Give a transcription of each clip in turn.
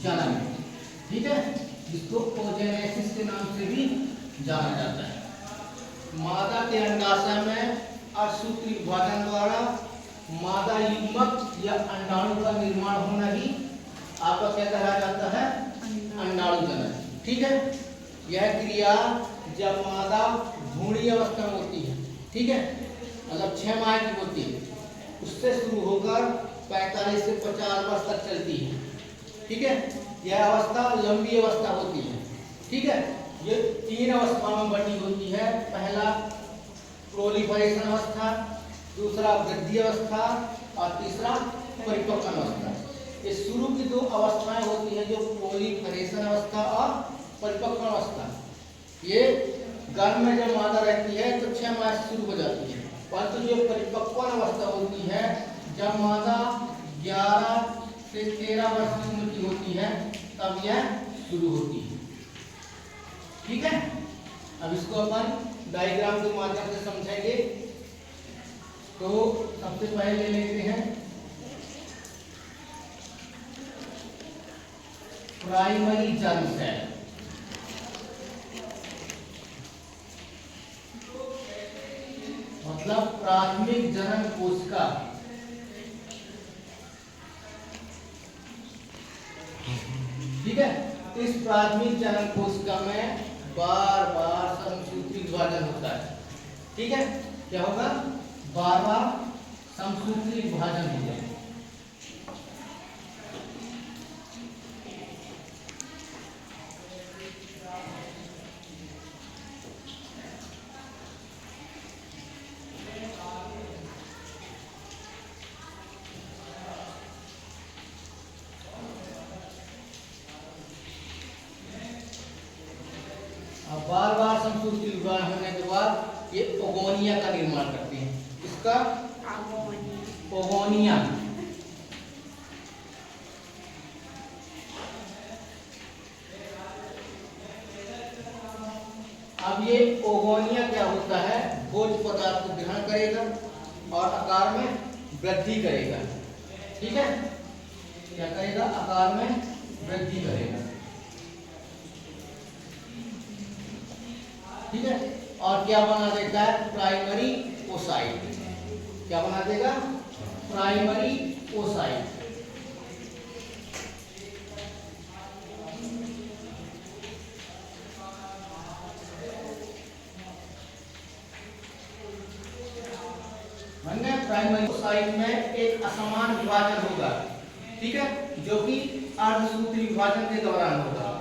जनन, ठीक है, जिसको ओजेनेसिस के नाम से भी जाना जाता है। मादा के अंडाशय में असूत्री विभाजन द्वारा मादा युग्मक या अंडाणु का निर्माण होना ही आपका क्या कहा जाता है, अंडाणु जनन, ठीक है। यह क्रिया जब मादा भ्रूणीय अवस्था में होती है, ठीक है, मतलब 6 माह की होती है, उससे शुरू होकर 45 से 50 वर्ष तक चलती है, ठीक है। यह अवस्था लंबी अवस्था होती है, ठीक है। ये 3 अवस्थाओं में बटी होती है। पहला प्रोलिफरेशन अवस्था, दूसरा वृद्धि अवस्था और तीसरा परिपक्वन अवस्था। ये शुरू की 2 अवस्थाएं होती हैं, जो प्रोलिफरेशन अवस्था और परिपक्वन अवस्था। ये गर्भ में जब मादा रहती है तो 6 माह से शुरू हो जाती है, परंतु जो परिपक्वन अवस्था होती है, जब मादा 11 से 13 वर्ष की उम्र की होती है, तब यह शुरू होती है, ठीक है। अब इसको अपन डायग्राम के माध्यम से समझेंगे। तो सबसे पहले ले लेते हैं प्राइमरी जर्म सेल। मतलब प्राथमिक जनन कोशिका, ठीक है। इस प्राथमिक जनन कोशिका में बार बार समसूत्री विभाजन होता है, ठीक है। क्या होगा, बार बार समसूत्री विभाजन होगा। बार बार समसूत्री विभाजन होने के बाद ये ओगोनिया का निर्माण करते हैं। इसका ओगोनिया, अब ये ओगोनिया क्या होता है, भोज्य पदार्थ को ग्रहण करेगा और आकार में वृद्धि करेगा, ठीक है। क्या करेगा, आकार में वृद्धि करेगा, ठीक है। और क्या बना देता है, प्राइमरी ओसाइट। क्या बना देगा, प्राइमरी ओसाइट। प्राइमरी ओसाइट में एक असमान विभाजन होगा, ठीक है, जो कि अर्धसूत्री विभाजन के दौरान होगा,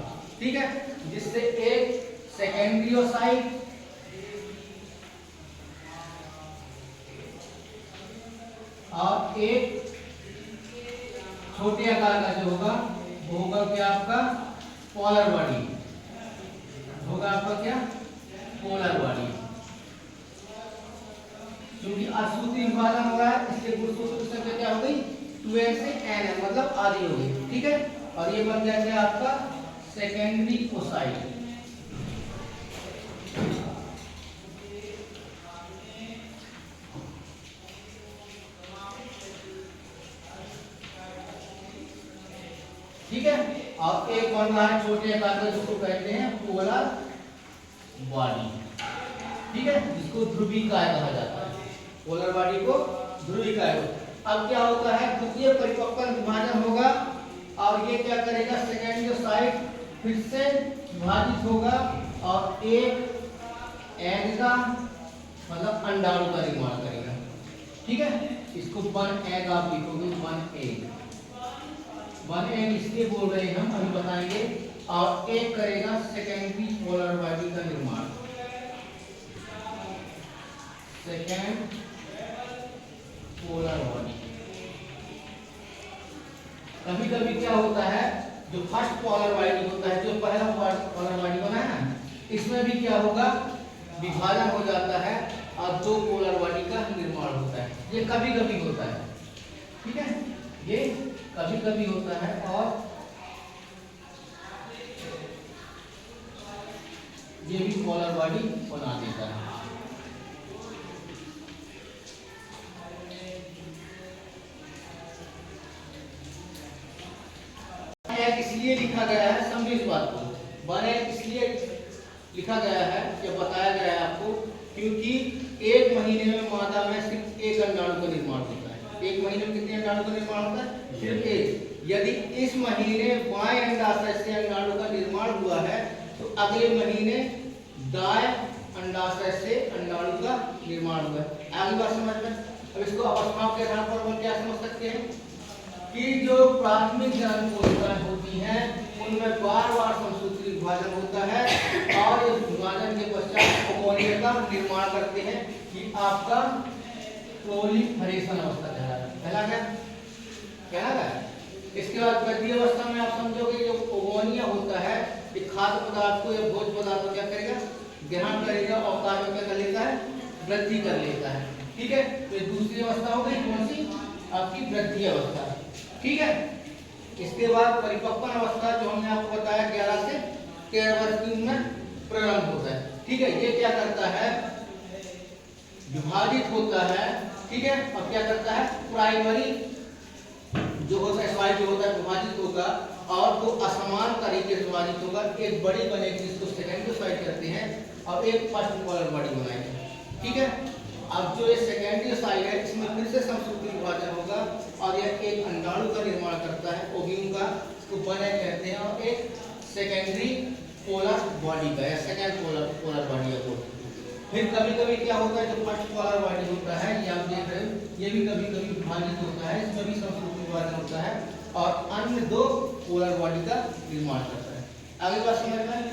ठीक है, जिससे एक सेकेंडरी ओसाइट और एक छोटे आकार का जो होगा वो होगा क्या, आपका पोलर बॉडी होगा, आपका क्या, पोलर बॉडी। क्योंकि अर्धसूत्री विभाजन हो रहा है, इसलिए गुणसूत्र संख्या क्या हो गई, 2n से n, मतलब आधी हो गई, ठीक है। और ये बन गया क्या आपका सेकेंडरी ओसाइट। ठीक है। और एक बन रहा है छोटे आकार का, जिसको कहते हैं पोलर बॉडी, ठीक है, जिसको ध्रुवीकाय कहा जाता है। पोलर बॉडी को ध्रुवीकाय। अब क्या होता है, द्वितीय परिपक्वन विभाजन होगा और ये क्या करेगा, सेकेंडरी ओसाइट फिर से विभाजित होगा और एक एग का, मतलब अंडाणु का निर्माण करेगा, ठीक है। इसको 1 एग आप लिखोगे, 1 एग। 1 एग इसलिए बोल रहे हैं हम, अभी बताएंगे। और एक करेगा सेकेंडरी पोलर बॉडी का निर्माण, सेकेंड पोलर बॉडी। कभी कभी क्या होता है, जो फर्स्ट पोलर बॉडी होता है, जो पहला पोलर बॉडी बना है ना, इसमें भी क्या होगा, विभाजन हो जाता है और 2 पोलर बॉडी का निर्माण होता है। ये कभी कभी होता है, ठीक है, ये कभी कभी होता है और ये भी पोलर बॉडी बना देता है। 1 इसलिए लिखा गया है, समझिए इस बात को, 1 इसलिए लिखा गया है या बताया गया है आपको क्योंकि 1 महीने में मादा में सिर्फ 1 अंडाणु का निर्माण होता है। 1 महीने में कितने अंडाणु का निर्माण होता है? सिर्फ 1। यदि इस महीने बाएं अंडाशय से अंडाणु का निर्माण हुआ है तो अगले महीने दाएं अंडाशय से अंडाणु का निर्माण हुआ है। आगे बात समझ में। अब इसको अवस्थाओं के आधार पर हम क्या समझ सकते हैं कि जो प्राथमिक जनन कोशिकाएं होती हैं उनमें बार-बार समसूत्री विभाजन होता है और इस विभाजन के पश्चात ओवोनिया का निर्माण करते हैं कि आपका प्रोलिफरेशन अवस्था कहलाता है। पहला क्या कहलाता है? इसके बाद वृद्धि अवस्था में आप समझोगे जो ओवोनिया होता है ये खाद्य पदार्थ को या भोज्य पदार्थ को क्या करेगा? ग्रहण करेगा और कार्य में क्या कर लेता है? वृद्धि कर लेता है। ठीक है, तो दूसरी अवस्था हो गई कौन सी? आपकी वृद्धि अवस्था। ठीक है, इसके बाद परिपक्वन अवस्था जो हमने आपको बताया 11 से 13 वर्ष की उम्र में प्रारंभ होता है। ठीक है, ये क्या करता है? विभाजित होता है। ठीक है, और क्या करता है? प्राइमरी जो होता है स्वाई जो होता है विभाजित होगा और वो असमान तरीके से विभाजित होगा। एक बड़ी बनेगी जिसको सेकेंडरी स्वाई कहते हैं और एक फर्स्ट पोलर बॉडी बनाएगी। ठीक है, अब जो ये सेकेंडरी साइड है इसमें फिर से समसूत्री विभाजन होगा और यह एक अंडाणु का निर्माण करता है ओव्यूम का, इसको बने कहते हैं, और एक सेकेंडरी पोलर बॉडी का या सेकेंड पोलर बॉडी है। फिर कभी-कभी क्या होता है जो फर्स्ट पोलर बॉडी होता है ये आप देख रहे हो ये भी कभी-कभी विभाजित होता है, इसमें भी समसूत्री विभाजन होता है और अन्य 2 पोलर बॉडी का निर्माण करता है। आगे बात समझ में